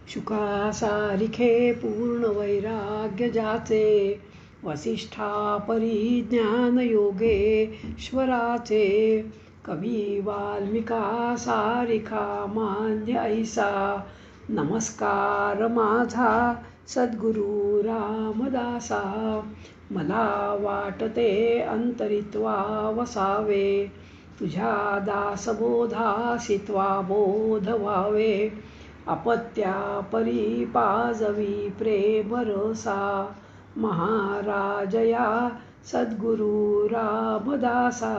शुकासारिखे पूर्ण वैराग्य जाचे, वसिष्ठा परिज्ञान योगेश्वराचे, कवी वाल्मिका सारिखा मान्य ऐसा, नमस्कार माझा सद्गुरु रामदासा. मला वाटते अंतरित्वा वसावे, तुझ्या दासबोधासित्वा बोध व्हावे, अपत्या परी पाजवी प्रेम रसा, महाराजया सद्गुरु रामदासा.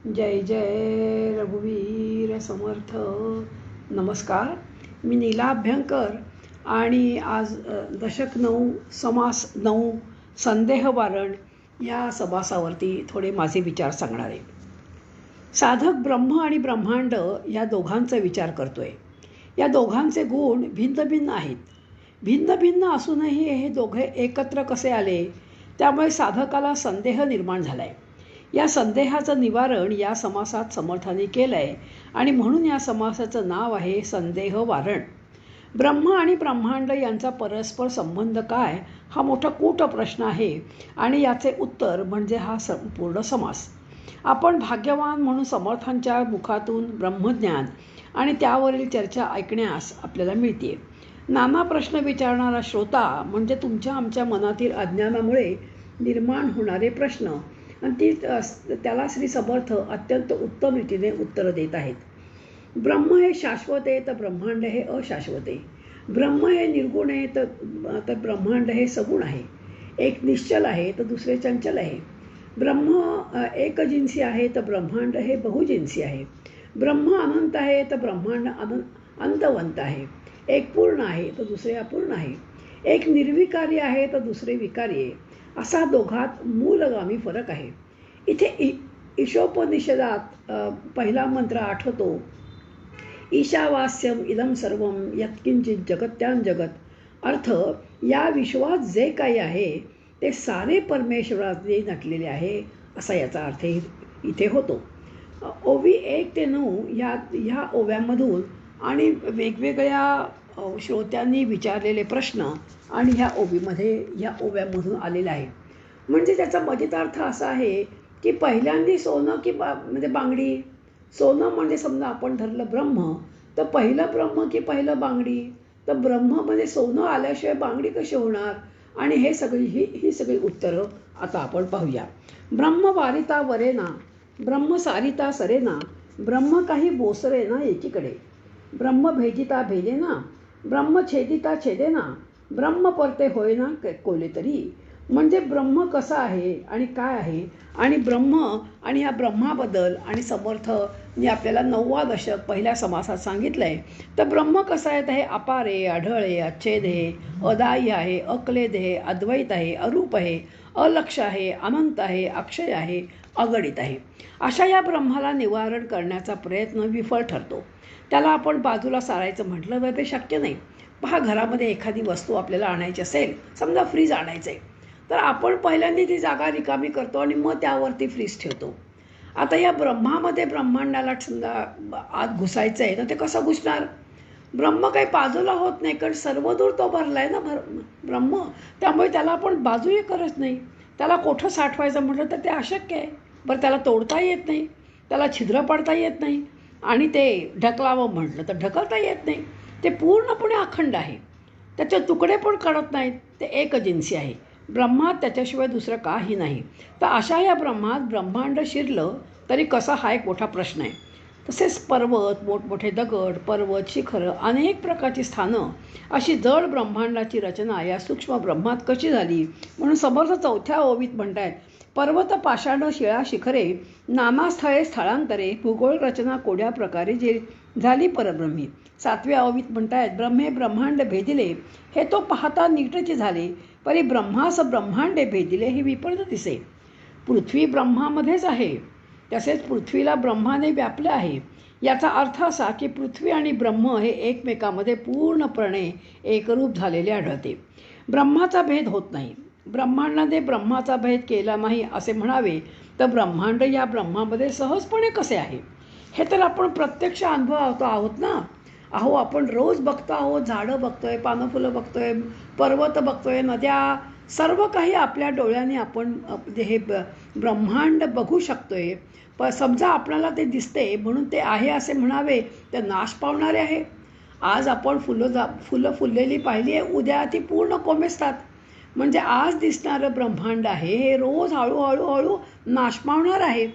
जय जय रघुवीर समर्थ. नमस्कार, मी नीला अभ्यंकर आणि आज दशक 9 समास 9 संदेह वारण या समासावरती थोडे माझे विचार सांगणार आहे. साधक ब्रह्म आणि ब्रह्मांड या दोघांचा विचार करतोय. या दोघांचे गुण भिन्न भिन्न आहेत. भिन्न भिन्न असूनही हे दोघे एकत्र कसे आले, त्यामुळे साधकाला संदेह निर्माण झाला आहे. या संदेहाचं निवारण या समासात समर्थाने केलं आहे आणि म्हणून या समासाचं नाव आहे संदेह वारण. ब्रह्म आणि ब्रह्मांड यांचा परस्पर संबंध काय, हा मोठा कूट प्रश्न आहे आणि याचे उत्तर म्हणजे हा संपूर्ण समास. आपण भाग्यवान म्हणून समर्थांच्या मुखातून ब्रह्मज्ञान आणि त्यावरील चर्चा ऐकण्यास आपल्याला मिळते. नाना प्रश्न विचारणारा श्रोता म्हणजे तुमच्या आमच्या मनातील अज्ञानामुळे निर्माण होणारे प्रश्न आणि त्याला श्री समर्थ अत्यंत उत्तम रीतीने उत्तरं देत आहेत. ब्रह्म हे शाश्वत आहे तर ब्रह्मांड हे अशाश्वत आहे. ब्रह्म हे निर्गुण आहे तर ब्रह्मांड हे सगुण आहे. एक निश्चल आहे तर दुसरे चंचल आहे. ब्रह्म एकजिन्सी आहे तर ब्रह्मांड हे बहुजिन्सी आहे. ब्रह्म अनंत आहे तर ब्रह्मांड अंतवंत आहे. एक पूर्ण आहे तर दुसरे अपूर्ण आहे. एक निर्विकारी आहे तर दुसरे विकारी आहे. असा दोघात मूलगामी फरक आहे. इथे ईशोपनिषदात पहिला मंत्र आठवतो, ईशावास्यम इदं सर्वं यत्किंचित जगत्यां जगत. अर्थ, या विश्वात जे काही आहे ते सारे परमेश्वराने नटलेले आहे, असा याचा अर्थ इथे होतो. ओवी 1 ते 9 ह्या ओव्यांमधून आणि वेगवेगळ्या श्रोत्यांनी विचारलेले प्रश्न आणि ह्या ओव्यांमधून आलेला आहे. म्हणजे त्याचा मजेदार्थ असा आहे की पहिल्यांदी सोनं की म्हणजे बांगडी. सोनं म्हणजे समजा आपण धरलं ब्रह्म, तर पहिलं ब्रह्म की पहिलं बांगडी. तर ब्रह्म म्हणजे सोनं आल्याशिवाय बांगडी कशी होणार, आणि हे ही सगळी उत्तरं आता आपण पाहूया. ब्रह्म वारिता वरेना, ब्रह्म सारिता सरेना, ब्रह्म काही बोसरेना एकीकडे, ब्रह्म भेदिता भेदेना, ब्रह्म छेदिता छेदेना, ब्रह्म परते होईना कोले तरी. म्हणजे ब्रह्म कसा आहे आणि काय आहे, आणि ब्रह्म आणि या ब्रह्माबद्दल आणि समर्थने आपल्याला 9वा दशक पहिल्या समासात सांगितलं आहे. तर ब्रह्म कसं आहे, तर हे अपार आहे, आढळ आहे, अच्छेद आहे, अदायी आहे, अक्लेद आहे, अद्वैत आहे, अरूप आहे, अलक्ष आहे, अनंत आहे, अक्षय आहे, अगणित आहे. अशा या ब्रह्माला निवारण करण्याचा प्रयत्न विफल ठरतो. त्याला आपण बाजूला सारायचं म्हटलं तर ते शक्य नाही. पहा, घरामध्ये एखादी वस्तू आपल्याला आणायची असेल, समजा फ्रीज आणायचं आहे, तर आपण पहिल्यांदा ती जागा रिकामी करतो आणि मग त्यावरती फ्रीज ठेवतो. आता या ब्रह्मामध्ये ब्रह्मांडाला समजा आत घुसायचं आहे, तर ते कसं घुसणार? ब्रह्म काही बाजूला होत नाही, कारण सर्वदूर तो भरला आहे ना ब्रह्म. त्यामुळे त्याला आपण बाजूही करत नाही. त्याला कोठं साठवायचं म्हटलं तर ते अशक्य आहे. बरं, त्याला तोडता येत नाही, त्याला छिद्र पाडता येत नाही, आणि ते ढकलावं म्हटलं तर ढकलता येत नाही. ते पूर्णपणे अखंड आहे. त्याचे तुकडे पण काढत नाहीत. ते एकजिन्सी आहे. ब्रह्मात त्याच्याशिवाय दुसरं काही नाही. तर अशा या ब्रह्मात ब्रह्मांड शिरलं तरी कसा, हा एक मोठा प्रश्न आहे. तसेच पर्वत, मोठमोठे दगड, पर्वत, शिखरं, अनेक प्रकारची स्थानं, अशी जड ब्रह्मांडाची रचना या सूक्ष्म ब्रह्मात कशी झाली, म्हणून समर्थ 4थ्या ओवीत म्हणतायत, पर्वत पाषाण शिळा शिखरे, नाना स्थळे स्थळांतरे, भूगोल रचना कोड्या प्रकारे जे झाली परब्रह्मी. 7व्या ओवीत म्हणतायत, ब्रह्मे ब्रह्मांड भेदिले, हे तो पाहता नीटचे झाले, परी ब्रह्मास ब्रह्मांडे भेदिले, हे विपरीत दिसे. पृथ्वी ब्रह्मामध्येच आहे, तसेच पृथ्वीला ब्रह्माने व्यापले आहे. याचा अर्थ असा की पृथ्वी आणि ब्रह्म हे एकमेकामध्ये पूर्णपणे एकरूप झालेले आढळते. ब्रह्माचा भेद होत नाही. ब्रह्मांडाने ब्रह्माचा भेद केला नाही असे म्हणावे तर ब्रह्मांड या ब्रह्मामध्ये सहजपणे कसे आहे, हे तर आपण प्रत्यक्ष अनुभवतो आहोत ना. अहो आपण रोज बघतो आहोत, झाडं बघतोय, पानं फुलं बघतोय, पर्वत बघतोय, नद्या, सर्व काही आपल्या डोळ्याने आपण म्हणजे हे ब्रह्मांड बघू शकतोय. समजा आपल्याला ते दिसते म्हणून ते आहे असे म्हणावे तर नाश पावणारे आहे. आज आपण फुलं फुललेली पाहिली आहे, उद्या ती पूर्ण कोमेजतात. म्हणजे आज दिसणारं ब्रह्मांड आहे हे रोज हळूहळू हळू नाश पावणार आहे.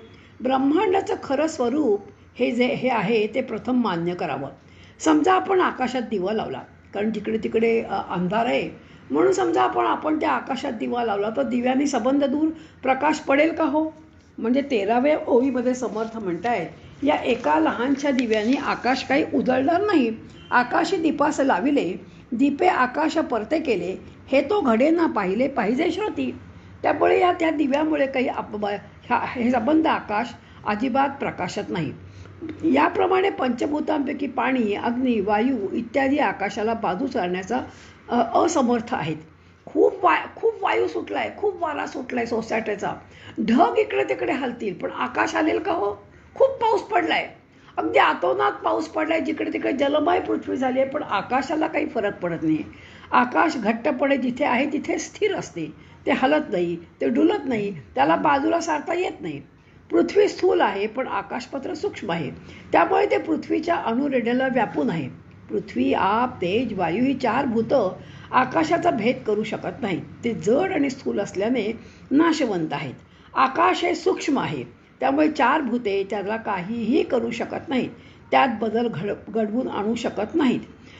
ब्रह्मांडाचं खरं स्वरूप हे आहे ते प्रथम मान्य करावं. समजा आपण आकाशात दिवा लावला, कारण जिकडे तिकडे अंधार आहे, म्हणून समजा आपण त्या आकाशात दिवा लावला तर दिव्याने संबंध दूर प्रकाश पडेल का हो? म्हणजे 13व्या ओळीमध्ये समर्थ म्हणतायत, या एका लहानशा दिव्याने आकाश काही उजळणार नाही. आकाशी दीपास लाविले, दीपे आकाश परते केले, हे तो घडे ना पाहिले पाहिजे श्रुती. त्यामुळे त्या दिव्यामुळे काही हे संबंध आकाश अजिबात प्रकाशत नाही. याप्रमाणे पंचभूतांपैकी पाणी, अग्नी, वायू इत्यादी आकाशाला बाजू चालण्याचा असमर्थ आहेत. खूप वायू सुटलाय, खूप वारा सुटलाय सोसायटीचा, ढग इकडे तिकडे हलतील, पण आकाश हलेल का हो? खूप पाऊस पडलाय, अगदी अतोनात पाऊस पडलाय, जिकडे तिकडे जलमय पृथ्वी झाली आहे, पण आकाशाला काही फरक पडत नाही. आकाश घट्टपणे जिथे आहे तिथे स्थिर असते, ते हलत नाही, ते डुलत नाही, त्याला बाजूला सारता येत नाही. पृथ्वी स्थूल आहे पण आकाशपत्र सूक्ष्म आहे, त्यामुळे ते पृथ्वीच्या अणुरेड्याला व्यापून आहे. पृथ्वी, आप, तेज, वायू ही 4 भूतं आकाशाचा भेद करू शकत नाहीत. ते जड आणि स्थूल असल्याने नाशवंत आहेत. आकाश हे सूक्ष्म आहे, त्यामुळे 4 भूते त्याला काहीही करू शकत नाहीत, त्यात बदल घडवून आणू शकत नाहीत.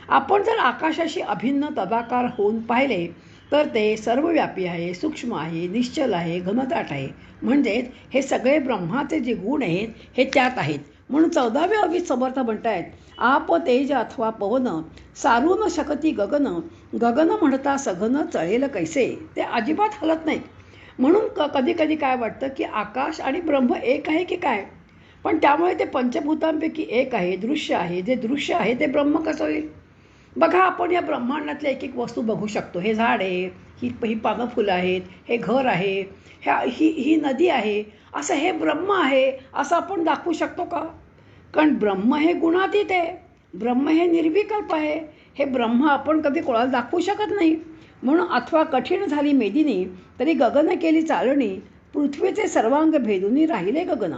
आपण जर आकाशाशी अभिन्न तदाकार होऊन पाहिले तर ते सर्वव्यापी आहे, सूक्ष्म आहे, निश्चल आहे, घनदाट आहे. म्हणजेच हे सगळे ब्रह्माचे जे गुण आहेत हे त्यात आहेत. म्हणून 14व्या ओळीत समर्थ म्हणतायत, आप, तेज अथवा पवन सारू न शकती गगन, गगन म्हणता सघन चळेल कैसे. ते अजिबात हलत नाहीत. म्हणून कधी कधी काय वाटतं की आकाश आणि ब्रह्म एक आहे की काय, पण त्यामुळे ते पंचभूतांपैकी एक आहे, दृश्य आहे. जे दृश्य आहे ते ब्रह्म कसं होईल? बघा, आपण या ब्रह्मांडातल्या एक एक वस्तू बघू शकतो. हे झाड आहे, ही पानं फुलं आहेत, हे घर आहे, ही नदी आहे, असं हे ब्रह्म आहे असं आपण दाखवू शकतो का? कारण ब्रह्म हे गुणातीत आहे, ब्रह्म हे निर्विकल्प आहे. हे ब्रह्म आपण कधी कोणाला दाखवू शकत नाही. म्हणून अथवा कठीण झाली मेदिनी तरी गगन केली चालणी, पृथ्वीचे सर्वांग भेदूनी राहिले गगन.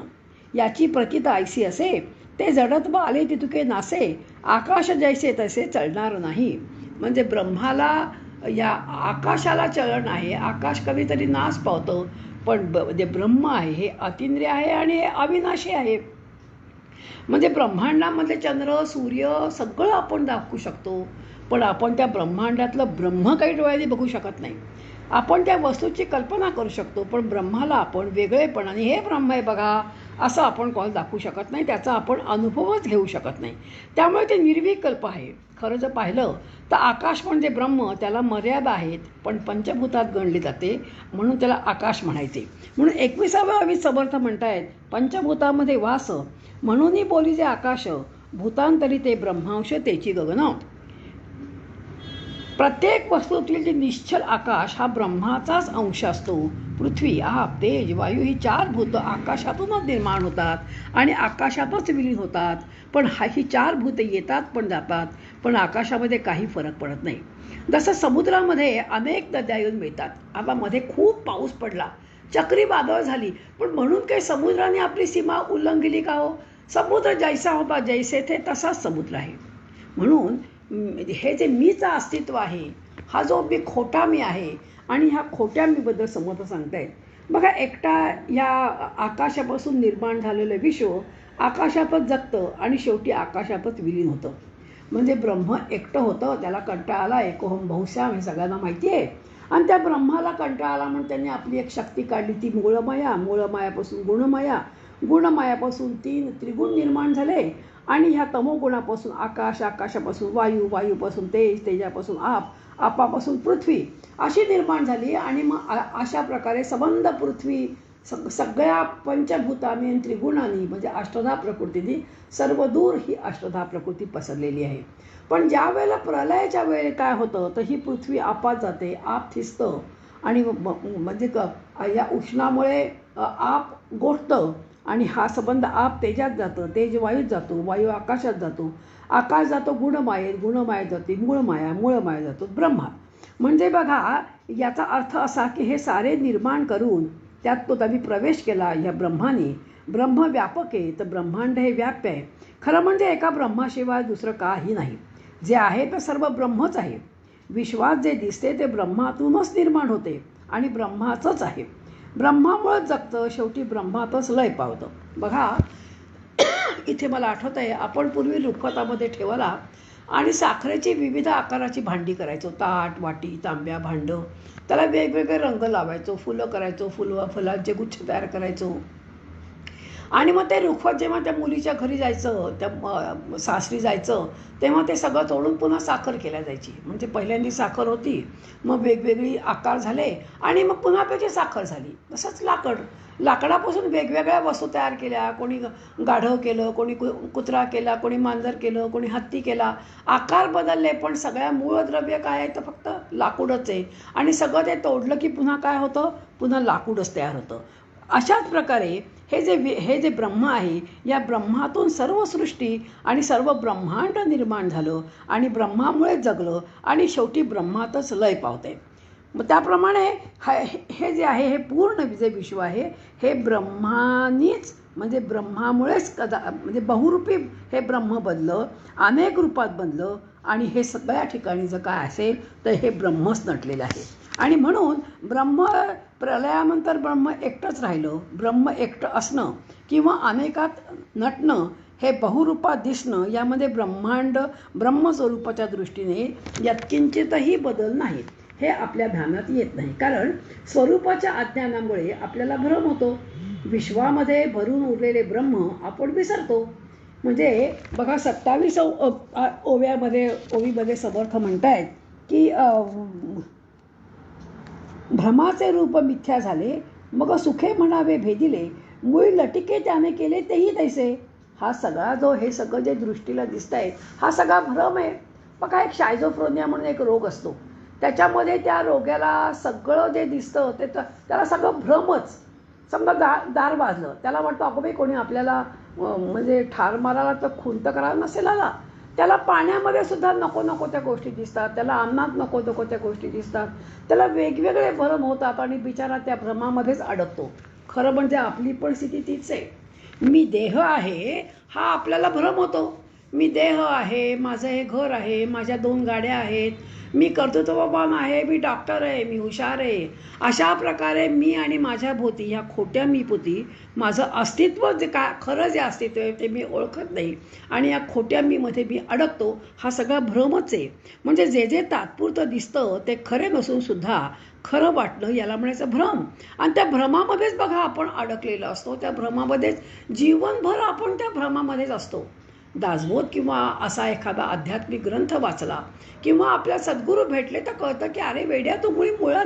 याची प्रतीता ऐसी असे, ते जडत्व आले तितुके नासे, आकाश जैसे तसे चलणार नाही. म्हणजे ब्रह्माला, या आकाशाला चलन आहे, आकाश कधीतरी नाश पावतं, पण जे ब्रह्म आहे हे अतींद्रिय आहे आणि हे अविनाशी आहे. म्हणजे ब्रह्मांडामध्ये चंद्र, सूर्य सगळं आपण दाखवू शकतो, पण आपण त्या ब्रह्मांडातलं ब्रह्म काही डोळ्याने बघू शकत नाही. आपण त्या वस्तूची कल्पना करू शकतो, पण ब्रह्माला आपण वेगळेपणाने हे ब्रह्म आहे बघा असं आपण कोणाला दाखवू शकत नाही, त्याचा आपण अनुभवच घेऊ शकत नाही. त्यामुळे ते निर्विकल्प आहे. खरं जर पाहिलं तर आकाश म्हणजे ब्रह्म, त्याला मर्यादा आहेत, पण पंचभूतात गणले जाते म्हणून त्याला आकाश म्हणायचे. म्हणून 21व्या ओळीत समर्थ म्हणतायत, पंचभूतामध्ये वास म्हणूनही बोली जे आकाश, भूतांतरी ते ब्रह्मांश तेची गगन. प्रत्येक वस्तूतील जे निश्चल आकाश हा ब्रह्माचाच अंश असतो. पृथ्वी, आप, तेज, वायू ही 4 भूतं आकाशातूनच निर्माण होतात आणि आकाशातच विलीन होतात. पण ही 4 भूते येतात पण जातात, पण आकाशामध्ये काही फरक पडत नाही. जसं समुद्रामध्ये अनेक नद्या येऊन मिळतात. आता मध्ये खूप पाऊस पडला, चक्रीवादळ झाली, पण म्हणून काही समुद्राने आपली सीमा उल्लंघिली का हो? समुद्र जैसा होता जैसे थे तसाच समुद्र आहे. म्हणून हे जे मीचं अस्तित्व आहे, हा जो मी खोटा मी आहे, आणि ह्या खोट्या मीबद्दल समर्थ सांगतायत. बघा, एकटा या आकाशापासून निर्माण झालेलं विश्व आकाशातच जगतं आणि शेवटी आकाशातच विलीन होतं. म्हणजे ब्रह्म एकटं होतं, त्याला कंटाळा आला, एकोहम बहुश्याम हे सगळ्यांना माहिती आहे. आणि त्या ब्रह्माला कंटाळा आला म्हणून त्यांनी आपली एक शक्ती काढली, ती मूळमाया. मूळमायापासून गुणमाया, गुणमायापासून 3 त्रिगुण निर्माण झाले, आणि ह्या तमोगुणापासून आकाश, आकाशापासून वायू, वायूपासून तेज, तेजापासून आप, आपापासून पृथ्वी अशी निर्माण झाली. आणि मग अशा प्रकारे संबंध पृथ्वी सगळ्या पंचभूतांनी आणि त्रिगुणांनी म्हणजे अष्टधा प्रकृतीने सर्वदूर ही अष्टधा प्रकृती पसरलेली आहे. पण ज्या वेळेला प्रलयाच्या वेळेला काय होतं तर ही पृथ्वी आपात जाते, आप थिजतं, आणि म्हणजे या उष्णामुळे आप गोठतं, आणि हा संबंध आप तेजात जातं, तेज वायूत जातो, वायू आकाशात जातो, आकाश जातो गुणमायेत, गुणमाया जाते मूळमाया, मूळमाया जातो ब्रह्मा. म्हणजे बघा, याचा अर्थ असा की हे सारे निर्माण करून त्यात तो त्यांनी प्रवेश केला या ब्रह्माने. ब्रह्म व्यापक आहे, तर ब्रह्मांड हे व्याप्य आहे. खरं म्हणजे एका ब्रह्माशिवाय दुसरं काही नाही. जे आहे ते सर्व ब्रह्मच आहे. विश्वात जे दिसते ते ब्रह्मातूनच निर्माण होते आणि ब्रह्माचंच आहे. ब्रह्मामुळंच जगतं, शेवटी ब्रह्मातच लय पावतं. बघा, इथे मला आठवत आहे, आपण पूर्वी रुखवतामध्ये ठेवाला आणि साखरेची विविध आकाराची भांडी करायचो. ताट, वाटी, तांब्या, भांडं. त्याला वेगवेगळे रंग लावायचो, फुलं करायचो, फुलांचे गुच्छ तयार करायचो. आणि मग ते रुखवत जेव्हा त्या मुलीच्या घरी जायचं, त्या सासरी जायचं, तेव्हा ते सगळं तोडून पुन्हा साखर केल्या जायची. म्हणजे पहिल्यांदी साखर होती, मग वेगवेगळी आकार झाले आणि मग पुन्हा त्याची साखर झाली. तसंच लाकडापासून वेगवेगळ्या वस्तू तयार केल्या. कोणी गाढव केलं, कोणी कुत्रा केला, कोणी मांजर केलं, कोणी हत्ती केला. आकार बदलले, पण सगळ्या मूळद्रव्य काय आहे तर फक्त लाकूडच आहे. आणि सगळं ते तोडलं की पुन्हा काय होतं, पुन्हा लाकूडच तयार होतं. अशाच प्रकारे हे जे ब्रह्म आहे, या ब्रह्मातून सर्व सृष्टी आणि सर्व ब्रह्मांड निर्माण झालं आणि ब्रह्मामुळे जगलं आणि शेवटी ब्रह्मातच लय पावते. मग त्याप्रमाणे हे जे आहे, हे पूर्ण जे विश्व आहे, हे ब्रह्मानीच म्हणजे ब्रह्मामुळेच म्हणजे बहुरूपी हे ब्रह्म बनलं, अनेक रूपात बनलं आणि हे सगळ्या ठिकाणी जर काय असेल तर हे ब्रह्मच नटलेलं आहे. आणि म्हणून प्रलयानंतर ब्रह्म एकटंच राहिलं. ब्रह्म एकटं असणं किंवा अनेकात नटणं, हे बहुरूपात दिसणं, यामध्ये ब्रह्मस्वरूपाच्या दृष्टीने यात किंचितही बदल नाही. हे आपल्या ध्यानात येत नाही, कारण स्वरूपाच्या अज्ञानामुळे आपल्याला भ्रम होतो. विश्वामध्ये भरून उरलेले ब्रह्म आपण विसरतो. म्हणजे बघा, 27 ओवीमध्ये समर्थ म्हणतायत की भ्रमाचे रूप मिथ्या झाले, मग सुखे म्हणावे भेदिले, मूळ लटिके त्याने केले तेही तैसे. हा सगळा हे सगळं जे दृष्टीला दिसत आहे, हा सगळा भ्रम आहे. बघा, एक शायझोफ्रेनिया म्हणून एक रोग असतो. त्याच्यामध्ये त्या रोग्याला सगळं जे दिसतं ते त्याला सगळं भ्रमच. समजा दार वाजलं, त्याला वाटतं अगं बाई कोणी आपल्याला म्हणजे ठार मारायला तर खून तर करायला नसेल आला. त्याला पाण्यामध्ये सुद्धा नको नको त्या गोष्टी दिसतात, त्याला अन्नात नको नको त्या गोष्टी दिसतात, त्याला वेगवेगळे भ्रम होतात आणि बिचारा त्या भ्रमामध्येच अडकतो. खरं म्हणजे आपली पण स्थिती तीच आहे. मी देह आहे हा आपल्याला भ्रम होतो. मी देह आहे, माझं हे घर आहे, माझ्या 2 गाड्या आहेत, मी कर्तृत्ववान आहे, मी डॉक्टर आहे, मी हुशार आहे. अशा प्रकारे मी आणि माझ्या भोवती ह्या खोट्या मी पोती माझं अस्तित्व जे खरं जे अस्तित्व आहे ते मी ओळखत नाही आणि या खोट्या मीमध्ये मी अडकतो. हा सगळा भ्रमच आहे. म्हणजे जे तात्पुरतं दिसतं ते खरे नसून सुद्धा खरं वाटणं, याला म्हणायचं भ्रम. आणि त्या भ्रमामध्येच बघा आपण अडकलेलो असतो. त्या भ्रमामध्येच जीवनभर आपण त्या भ्रमामध्येच असतो. दासबोध किंवा असा एखादा आध्यात्मिक ग्रंथ वाचला किंवा आपल्या सद्गुरू भेटले तर कळतं की अरे वेड्या, तू मुळात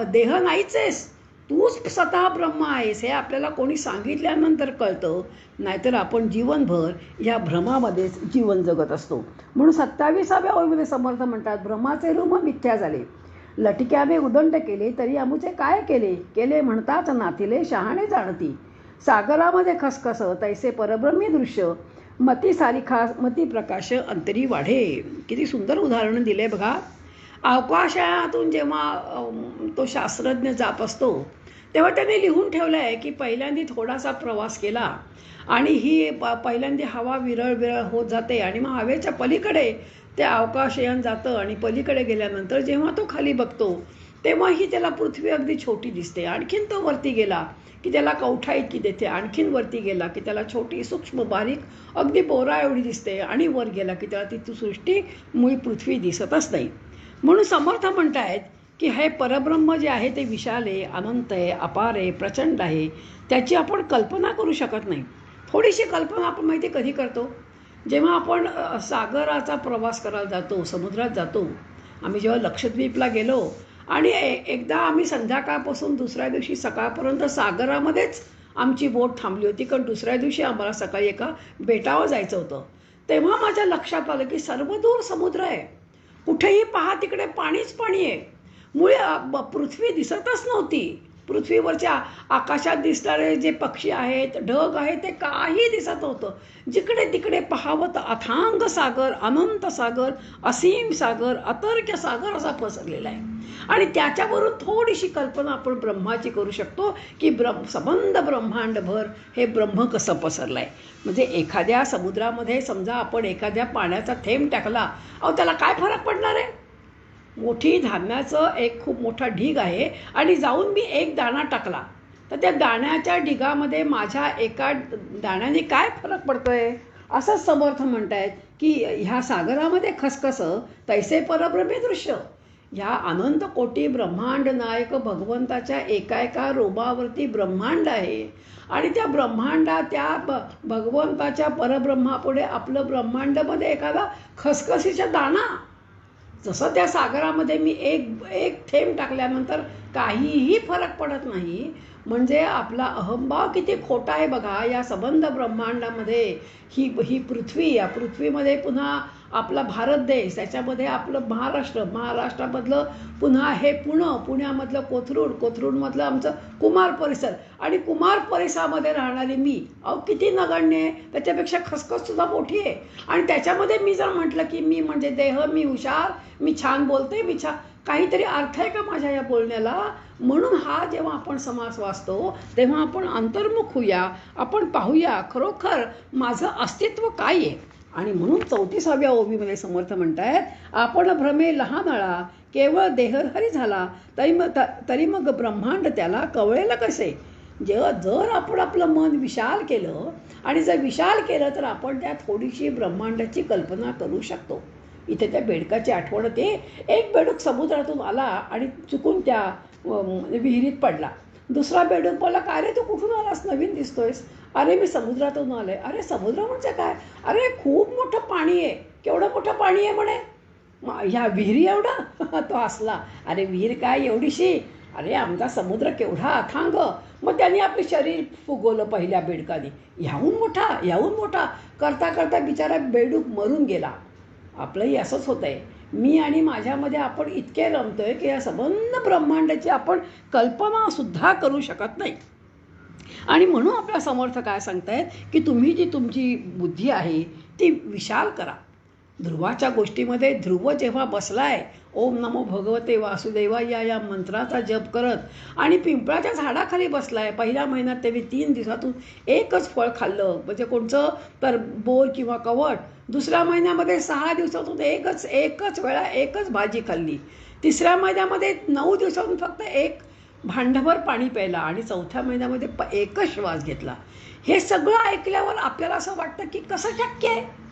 देह नाहीच आहेस, तूच स्वतः ब्रह्म आहेस. हे आपल्याला कोणी सांगितल्यानंतर कळतं, नाहीतर आपण जीवनभर या भ्रमामध्येच जीवन जगत असतो. म्हणून 27व्या ओळीमध्ये समर्थ म्हणतात, भ्रमाचे रूप मिथ्या झाले, लटिक्याने उदंड केले तरी अमुचे काय केले, केले म्हणतात नाथिले शहाणे जाणती, सागरामध्ये खसखस तैसे परब्रह्मी दृश्य, मती सारी खास मती प्रकाश अंतरी वाढे. किती सुंदर उदाहरण दिले बघा. अवकाशातून जेव्हा तो शास्त्रज्ञ जात असतो तेव्हा त्याने लिहून ठेवलं आहे की पहिल्यांदा थोडासा प्रवास केला आणि ही पहिल्यांदा हवा विरळ होत जाते आणि मग हवेच्या पलीकडे ते अवकाशयान जातं आणि पलीकडे गेल्यानंतर जेव्हा तो खाली बघतो तेव्हा ही त्याला पृथ्वी अगदी छोटी दिसते. आणखीन तो वरती गेला की त्याला कवठा इतकी देते, आणखीन वरती गेला की त्याला छोटी सूक्ष्म बारीक अगदी बोरा एवढी दिसते आणि वर गेला की त्याला ती सृष्टी मुळी पृथ्वी दिसतच नाही. म्हणून समर्थ म्हणतायत की हे परब्रह्म जे आहे ते विशाल आहे, अनंत आहे, अपार आहे, प्रचंड आहे. त्याची आपण कल्पना करू शकत नाही. थोडीशी कल्पना आपण माहिती कधी करतो, जेव्हा आपण सागराचा प्रवास करायला जातो, समुद्रात जातो. आम्ही जेव्हा लक्षद्वीपला गेलो आणि एकदा आम्ही संध्याकाळपासून दुसऱ्या दिवशी सकाळपर्यंत सागरामध्येच आमची बोट थांबली होती, कारण दुसऱ्या दिवशी आम्हाला सकाळी एका बेटावर जायचं होतं. तेव्हा माझ्या लक्षात आलं की सर्वदूर समुद्र आहे, कुठेही पहा तिकडे पाणीच पाणी आहे. मुळे पृथ्वी दिसतच नव्हती. पृथ्वीवरच्या आकाशात दिसणारे जे पक्षी आहेत, ढग आहेत, ते काही दिसत नव्हतं. जिकडे तिकडे पाहावं तर अथांग सागर, अनंत सागर, असीम सागर, अतर्क्य सागर असा पसरलेला आहे. आणि त्याच्यावरून थोडीशी कल्पना आपण ब्रह्माची करू शकतो की संबंध ब्रह्मांडभर हे ब्रह्म कसं पसरलं आहे. म्हणजे एखाद्या समुद्रामध्ये समजा आपण एखाद्या पाण्याचा थेंब टाकला, त्याला काय फरक पडणार आहे. मोठी धान्याचं एक खूप मोठा ढीग आहे आणि जाऊन मी एक दाणा टाकला तर त्या दाण्याच्या ढिगामध्ये माझ्या एका दाण्याने काय फरक पडतोय. असंच समर्थ म्हणतायत की ह्या सागरामध्ये खसखसं तैसे परब्रह्मे दृश्य. ह्या अनंत कोटी ब्रह्मांड नायक भगवंताच्या एका एका रोमावरती ब्रह्मांड आहे आणि त्या ब्रह्मांडा त्या भगवंताच्या परब्रह्मापुढे आपलं ब्रह्मांडमध्ये एखादा खसखसीचा दाणा. जसं त्या सागरामध्ये मी एक थेंब टाकल्यानंतर काहीही फरक पडत नाही. म्हणजे आपला अहंभाव किती खोटा आहे बघा. या संबंध ब्रह्मांडामध्ये ही पृथ्वी, या पृथ्वीमध्ये पुन्हा आपला भारत देश, त्याच्यामध्ये आपलं महाराष्ट्रामधलं पुन्हा हे पुण्यामधलं कोथरूडमधलं आमचं कुमार परिसर आणि कुमार परिसरामध्ये राहणारी मी. किती नगण्य आहे. त्याच्यापेक्षा खसखससुद्धा मोठी आहे. आणि त्याच्यामध्ये मी जर म्हटलं की मी म्हणजे देह, मी हुशार, मी छान बोलते, काहीतरी अर्थ आहे का माझ्या या बोलण्याला. म्हणून हा जेव्हा आपण समास वाचतो तेव्हा आपण अंतर्मुख होऊया, आपण पाहूया खरोखर माझं अस्तित्व काय आहे. आणि म्हणून 34व्या ओवीमध्ये समर्थ म्हणतायत, आपण भ्रमे लहानळा केवळ देहधारी झाला तरी मग ब्रह्मांड त्याला कवळेल कसे. जर आपण आपलं मन विशाल केलं आणि जर विशाल केलं तर आपण त्या थोडीशी ब्रह्मांडाची कल्पना करू शकतो. इथे त्या बेडकाची आठवण होते. एक बेडूक समुद्रातून आला आणि चुकून त्या विहिरीत पडला. दुसरा बेडूक बोलला, काय रे तू कुठून आलास, नवीन दिसतोयस. अरे मी समुद्रातून आलोय. अरे समुद्र म्हणजे काय. अरे खूप मोठं पाणी आहे. केवढं मोठं पाणी आहे म्हणे. ह्या विहिरी एवढा. तो हसला. अरे विहीर काय एवढीशी. अरे आमचा समुद्र केवढा अथांग. मग त्यांनी आपले शरीर फुगवलं पहिल्या बेडकाने. ह्याहून मोठा करता करता बिचारा बेडूक मरून गेला. आपलंही असंच होतं आहे. मी आणि माझ्यामध्ये आपण इतके रमतोय की या संबंध ब्रह्मांडाची आपण कल्पनासुद्धा करू शकत नाही. आणि म्हणून आपल्या समर्थ काय सांगतायत की तुम्ही जी तुमची बुद्धी आहे ती विशाल करा. ध्रुवाच्या गोष्टीमध्ये ध्रुव जेव्हा बसलाय ओम नमो भगवते वासुदेवाय या मंत्राचा जप करत आणि पिंपळाच्या झाडाखाली बसलाय. पहिल्या महिन्यात त्यांनी 3 दिवसातून एकच फळ खाल्लं, म्हणजे कोणचं तर बोर किंवा कवट. दुसऱ्या महिन्यामध्ये 6 दिवसातून एकच वेळा एकच भाजी खाल्ली. तिसऱ्या महिन्यामध्ये 9 दिवसातून फक्त एक भांडभर पाणी प्यायला आणि चौथ्या महिन्यामध्ये एकच श्वास घेतला. हे सगळं ऐकल्यावर आपल्याला असं वाटतं की कसं शक्य आहे.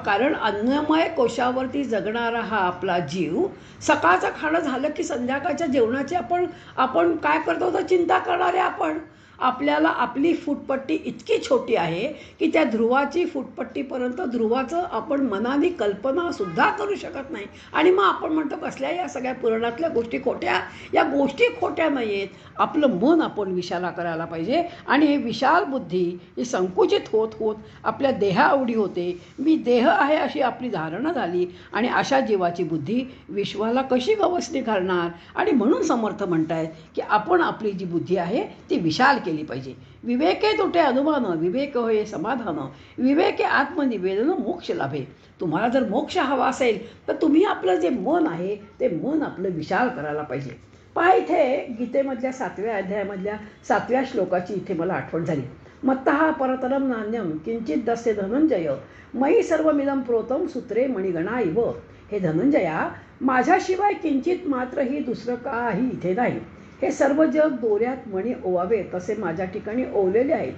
कारण अन्नमय कोशावरती जगणारा हा आपला जीव सकाळचं खाणं झालं की संध्याकाळच्या जेवणाची आपण काय करतो तर चिंता करणारे आपण. आपल्याला आपली फुटपट्टी इतकी छोटी आहे की त्या ध्रुवाची फुटपट्टीपर्यंत ध्रुवाचं आपण मनाने कल्पनासुद्धा करू शकत नाही. आणि मग आपण म्हणतो कसल्या या सगळ्या पुराणातल्या गोष्टी खोट्या. या गोष्टी खोट्या नाही आहेत. आपलं मन आपण विशाला करायला पाहिजे. आणि हे विशाल बुद्धी ही संकुचित होत होत आपल्या देहाएवढी होते. मी देह आहे अशी आपली धारणा झाली आणि अशा जीवाची बुद्धी विश्वाला कशी गवसणी घालणार. आणि म्हणून समर्थ म्हणतायत की आपण आपली जी बुद्धी आहे ती विशाल केली पाहिजे. विवेके तुटे अनुमान, विवेक होय समाधान, विवेके आत्मनिवेदन मोक्ष लाभे. तुम्हाला जर मोक्ष हवा असेल तर तुम्ही आपलं जे मन आहे ते मन आपलं विशाल करायला पाहिजे. पहा इथे गीतेमधल्या 7व्या अध्यायामधल्या 7व्या श्लोकाची इथे मला आठवण झाली. मत्तः परतरम नान्यम किंचित दस्य धनंजय मयी सर्वमिदं प्रोतम सूत्रे मणिगणा इव. हे धनंजया, माझ्याशिवाय किंचित मात्रही दुसरं काही इथे नाही. हे सर्व जग दोऱ्यात मणी ओवावे तसे माझ्या ठिकाणी ओवलेले आहेत.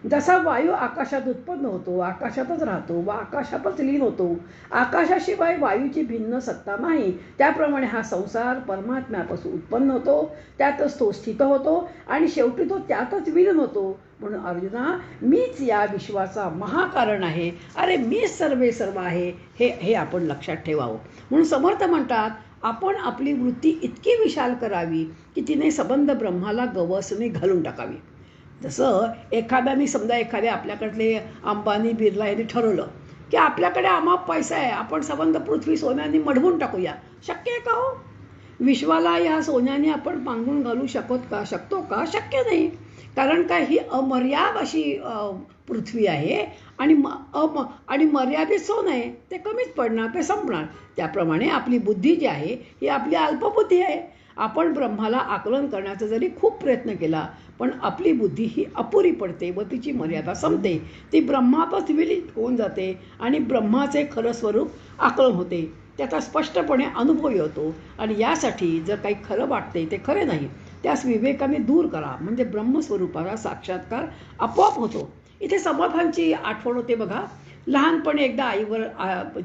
जसा वायू आकाशात उत्पन्न होतो, आकाशातच राहतो व आकाशातच लीन होतो, आकाशाशिवाय वायूची भिन्न सत्ता नाही, त्याप्रमाणे हा संसार परमात्म्यापासून उत्पन्न होतो, त्यातच तो स्थित होतो आणि शेवटी तो त्यातच विलीन होतो. म्हणून अर्जुना, मीच या विश्वाचा महाकारण आहे. अरे मीच सर्व आहे. हे आपण लक्षात ठेवावं. म्हणून समर्थ म्हणतात आपण आपली वृत्ती इतकी विशाल करावी की तिने संबंध ब्रह्माला गवसणी घालून टाकावी. जसं एखाद्याने समजा एखाद्या आपल्याकडले अंबानी बिर्ला यांनी ठरवलं की आपल्याकडे अमाप पैसा आहे, आपण संबंध पृथ्वी सोन्याने मढवून टाकूया. शक्य आहे का हो. विश्वाला या सोन्याने आपण पांघरून घालू शकतो का? शक्य नाही. कारण काय, ही अमर्याद अशी पृथ्वी आहे आणि आणि मर्यादित सोनं आहे, ते कमीच पडणार, ते संपणार. त्याप्रमाणे आपली बुद्धी जी आहे ही आपली अल्पबुद्धी आहे. आपण ब्रह्माला आकलन करण्याचा जरी खूप प्रयत्न केला, पण आपली बुद्धी ही अपुरी पडते व तिची मर्यादा संपते. ती ब्रह्मातच विलीन होऊन जाते आणि ब्रह्माचे खरं स्वरूप आकलन होते. त्याचा स्पष्टपणे अनुभव येतो. आणि यासाठी जर काही खरं वाटते ते खरे नाही, त्यास विवेकाने दूर करा, म्हणजे ब्रह्मस्वरूपाचा साक्षात्कार आपोआप होतो. इथे समर्थांची आठवण होते बघा. लहानपणी एकदा आईवर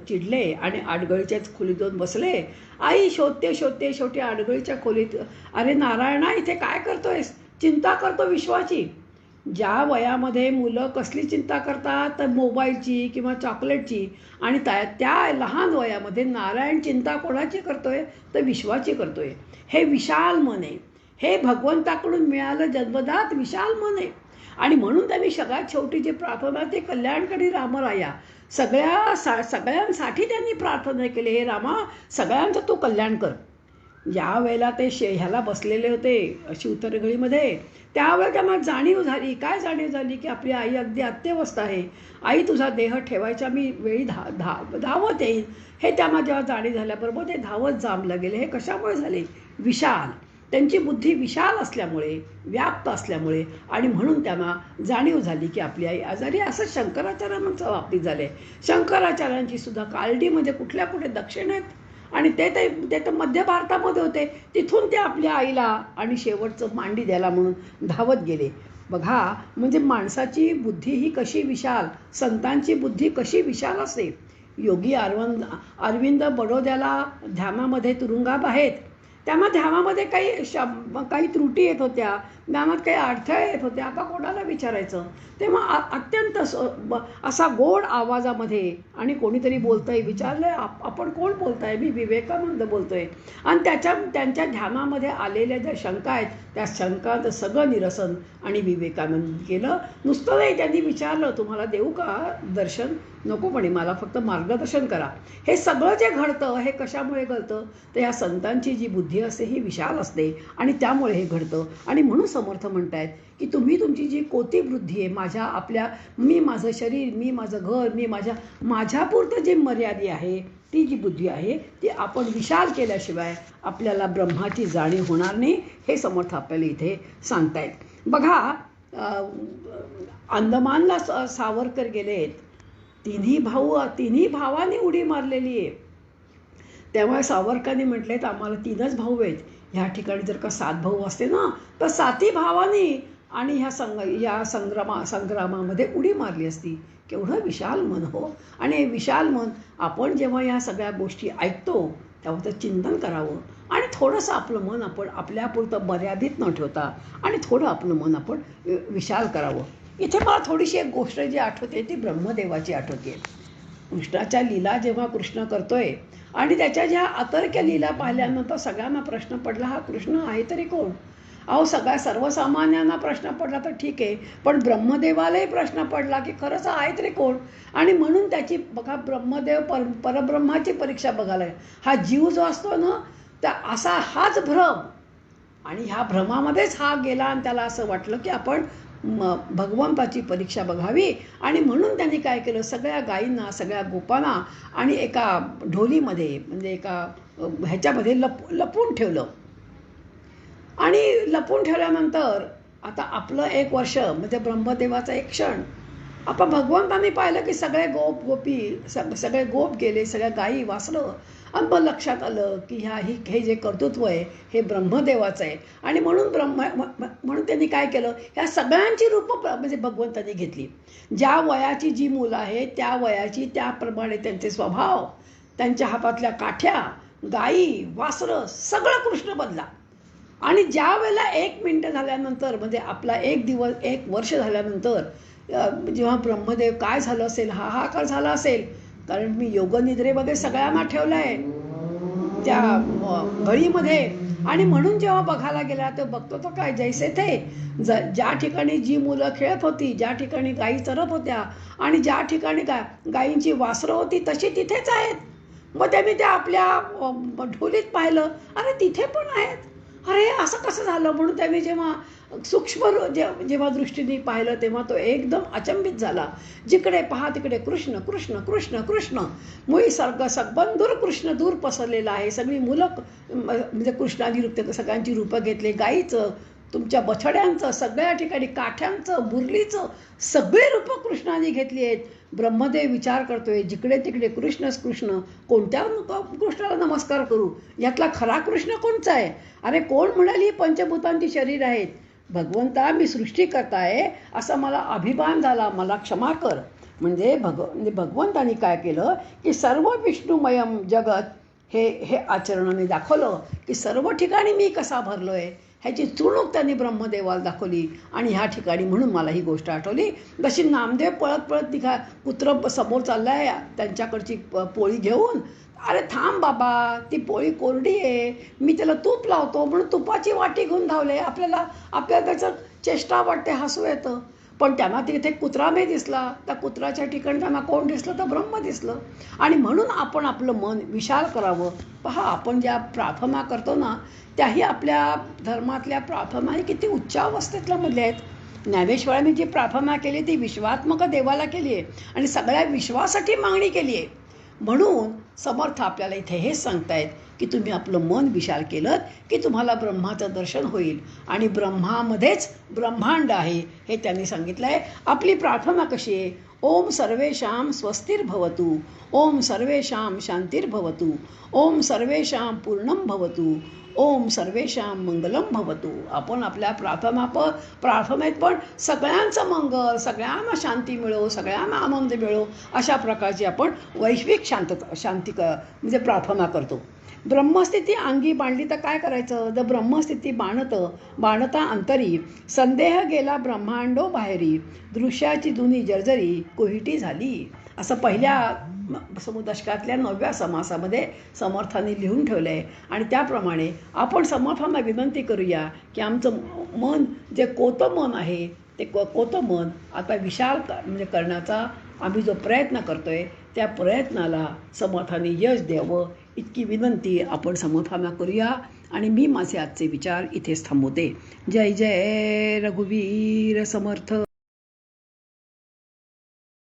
चिडले आणि आडगळीच्याच खोलीत जाऊन बसले. आई शोधते शोधते शेवटी आडगळीच्या खोलीत, अरे नारायणा, इथे काय करतोयस? चिंता करतो विश्वाची. ज्या वयामध्ये मुलं कसली चिंता करतात, तर मोबाईलची किंवा चॉकलेटची. आणि त्या लहान वयामध्ये नारायण चिंता कोणाची करतोय? तर विश्वाची करतोय. हे विशाल मन आहे. हे भगवंताकडून मिळालं जन्मदात विशाल मन आहे. आणि म्हणून त्यांनी सगळ्यात शेवटी जे प्रार्थना ते कल्याणकारी रामराया, सगळ्यांसाठी त्यांनी प्रार्थना केली, हे रामा, सगळ्यांचं तू कल्याण कर. ज्या वेळेला ते ह्याला बसलेले होते शिवतरगळीमध्ये, त्यावेळेला त्यांना जाणीव झाली. काय जाणीव झाली? की आपली आई अगदी अत्यवस्थ आहे. आई, तुझा देह ठेवायच्या मी वेळी धावत येईल. हे त्यांना जेव्हा जाणीव झाल्याबरोबर ते धावत जांभलं गेले. हे कशामुळे झाले? विशाल, त्यांची बुद्धी विशाल असल्यामुळे, व्याप्त असल्यामुळे. आणि म्हणून त्यांना जाणीव झाली की आपली आई आजारी. असं शंकराचार्यांच्या बाबतीत झाले. शंकराचार्यांची सुद्धा कालडी म्हणजे कुठल्या कुठे दक्षिण आहेत, आणि ते तर मध्य भारतामध्ये होते. तिथून ते आपल्या आईला आणि शेवटचं मांडी द्यायला म्हणून धावत गेले. बघा, म्हणजे माणसाची बुद्धी ही कशी विशाल, संतांची बुद्धी कशी विशाल असते. योगी अरविंद बडोद्याला ध्यानामध्ये तुरुंगात आहेत. त्यामुळे ध्यानामध्ये काही त्रुटी येत होत्या, ज्ञानात काही अडथळे येत होते. आता कोणाला विचारायचं? तेव्हा अत्यंत असा गोड आवाजामध्ये आणि कोणीतरी बोलतंय, विचारलंय, आपण कोण बोलताय? मी विवेकानंद बोलतोय. आणि त्यांच्या ध्यानामध्ये आलेल्या ज्या शंका आहेत, त्या शंकांचं सगळं निरसन आणि विवेकानंद केलं. नुसतं नाही, त्यांनी विचारलं, तुम्हाला देऊ का दर्शन? नको म्हणे, मला फक्त मार्गदर्शन करा. हे सगळं जे घडतं हे कशामुळे घडतं? तर या संतांची जी बुद्धी असते ही विशाल असते आणि त्यामुळे हे घडतं. आणि म्हणून समर्थ म्हणतायत की तुम्ही तुमची जी कोती बुद्धी आहे, मी माझं शरीर, मी माझं घर, मी माझ्यापुरतं जी मर्यादा आहे, ती जी बुद्धी आहे ती आपण विशाल केल्याशिवाय आपल्याला ब्रह्माची जाणीव होणार नाही. हे समर्थ आपल्याला इथे सांगतायत. बघा, अंदमानला सावरकर गेलेत. तिन्ही भावांनी उडी मारलेली आहे. त्यामुळे सावरकरांनी म्हटलेत, आम्हाला 3च भाऊ आहेत. ह्या ठिकाणी जर का 7 भाऊ असते ना, तर 7ही भावांनी आणि या संग्रामामध्ये उडी मारली असती. केवढं विशाल मन हो. आणि विशाल मन, आपण जेव्हा या सगळ्या गोष्टी ऐकतो तेव्हा तर चिंतन करावं आणि थोडंसं आपलं मन आपण आपल्यापुरतं मर्यादित न ठेवता आणि थोडं आपलं मन आपण विशाल करावं. इथे मला थोडीशी एक गोष्ट जी आठवते ती ब्रह्मदेवाची आठवते. कृष्णाच्या लीला जेव्हा कृष्ण करतोय आणि त्याच्या ज्या अतर्क्य लीला पाहिल्यानंतर सगळ्यांना प्रश्न पडला, हा कृष्ण आहे तरी कोण? अहो, सर्वसामान्यांना प्रश्न पडला तर ठीक आहे, पण ब्रह्मदेवालाही प्रश्न पडला की खरंच आहे तरी कोण? आणि म्हणून त्याची बघा, ब्रह्मदेव परब्रह्माची परीक्षा बघायला. हा जीव जो असतो ना, त्या असा हाच भ्रम, आणि ह्या भ्रमामध्येच हा गेला आणि त्याला असं वाटलं की आपण भगवंताची परीक्षा बघावी. आणि म्हणून त्यांनी काय केलं, सगळ्या गायींना, सगळ्या गोपांना आणि एका ढोलीमध्ये म्हणजे एका ह्याच्यामध्ये लपवून ठेवलं. आणि लपवून ठेवल्यानंतर आता आपलं 1 वर्ष म्हणजे ब्रह्मदेवाचा एक क्षण, आता भगवंतांनी पाहिलं की सगळे सगळे गोप गेले, सगळ्या गायी वासरं. आणि मग लक्षात आलं की हे जे कर्तृत्व आहे हे ब्रह्मदेवाचं आहे. आणि म्हणून त्यांनी काय केलं, ह्या सगळ्यांची रूपं म्हणजे भगवंतांनी घेतली. ज्या वयाची जी मुलं आहेत त्या वयाची त्याप्रमाणे त्यांचे स्वभाव, त्यांच्या हातातल्या काठ्या, गायी, वासरं सगळं कृष्ण बदला. आणि ज्या वेळेला 1 मिनिट झाल्यानंतर म्हणजे आपला 1 वर्ष झाल्यानंतर जेव्हा ब्रह्मदेव काय झालं असेल, हाहाकार झाला असेल, कारण मी योगनिद्रेमध्ये सगळ्यांना ठेवलं आहे त्या घळीमध्ये. आणि म्हणून जेव्हा बघायला गेला तर बघतो तर काय, जैसे थे ज्या ठिकाणी जी मुलं खेळत होती, ज्या ठिकाणी गायी चरत होत्या आणि ज्या ठिकाणी गायींची वासरं होती तशी तिथेच आहेत. मग त्यांनी त्या आपल्या ढोलीत पाहिलं, अरे तिथे पण आहेत, अरे असं कसं झालं. म्हणून त्यांनी जेव्हा सूक्ष्म जेव्हा दृष्टीने पाहिलं तेव्हा तो एकदम अचंबित झाला. जिकडे पहा तिकडे कृष्ण कृष्ण कृष्ण कृष्ण, मुळी सगबंधूर कृष्ण दूर पसरलेला आहे. सगळी मुलं म्हणजे कृष्णाची रूप, सगळ्यांची रूपं घेतली, गाईचं, तुमच्या बछड्यांचं, सगळ्या ठिकाणी काठ्यांचं, बुरलीचं, सगळी रूपं कृष्णाने घेतली आहेत. ब्रह्मदेव विचार करतोय, जिकडे तिकडे कृष्णच कृष्ण, कोणत्या कृष्णाला नमस्कार करू, यातला खरा कृष्ण कोणचा आहे. अरे कोण म्हणाली ही पंचभूतांची शरीर आहेत. भगवंता मी सृष्टी करताय असा मला अभिमान झाला, मला क्षमा कर. म्हणजे भगवंतानी काय केलं की सर्व विष्णुमयम जगत हे आचरणाने दाखवलं की सर्व ठिकाणी मी कसा भरलोय ह्याची चुणूक त्यांनी ब्रह्मदेवाला दाखवली. आणि ह्या ठिकाणी म्हणून मला ही गोष्ट आठवली. जशी नामदेव पळत पळत कुत्र समोर चाललाय त्यांच्याकडची पोळी घेऊन, अरे थांब बाबा, ती पोळी कोरडी आहे, मी त्याला तूप लावतो म्हणून तुपाची वाटी घेऊन धावले. आपल्याला त्याचं चेष्टा वाटते, हसू येतं. पण त्यांना तिथे कुत्रा नाही दिसला, त्या कुत्राच्या ठिकाणी त्यांना कोण दिसलं तर ब्रह्म दिसलं. आणि म्हणून आपण आपलं मन विशाल करावं. पहा, आपण ज्या प्रार्थना करतो ना, त्याही आपल्या धर्मातल्या प्रार्थनाही किती उच्च अवस्थेतल्या मधल्या आहेत. ज्ञानेश्वरांनी जी प्रार्थना केली ती विश्वात्मक देवाला केली आहे आणि सगळ्या विश्वासाठी मागणी केली आहे. म्हणून समर्थ आपल्याला इथे हेच सांगतायत की तुम्ही आपलं मन विशाल केलं की तुम्हाला ब्रह्माचं दर्शन होईल. आणि ब्रह्मामध्येच ब्रह्मांड आहे हे त्यांनी सांगितलं आहे. आपली प्रार्थना कशी आहे? ओम सर्वेषां स्वस्तिर्भवतु, ओम सर्वेषां शांतिर्भवतु, ओम सर्वेषां पूर्णं भवतु, ओम सर्वेषां मंगलम भवतु. आपण आपल्या प्रार्थनेत पण सगळ्यांचं मंगल, सगळ्यांना शांती मिळो, सगळ्यांना आनंद मिळो, अशा प्रकारची आपण वैश्विक शांती म्हणजे प्रार्थना करतो. ब्रह्मस्थिती अंगी बांधली तर काय करायचं? जर ब्रह्मस्थिती बाणता अंतरी, संदेह गेला ब्रह्मांडो बाहेरी, दृश्याची दुनी जर्जरी कोहिटी झाली. असं पहिल्या समुदशकातल्या 9व्या समासामध्ये समर्थांनी लिहून ठेवलं आहे. आणि त्याप्रमाणे आपण समर्थांना विनंती करूया की आमचं मन जे कोतं मन आहे ते कोतं मन आता विशाल म्हणजे करण्याचा आम्ही जो प्रयत्न करतोय त्या प्रयत्नाला समर्थांनी यश द्यावं, इतकी विनंती आपण समर्थांना करूया. आणि मी माझे आजचे विचार इथेच थांबवते. जय जय रघुवीर समर्थ.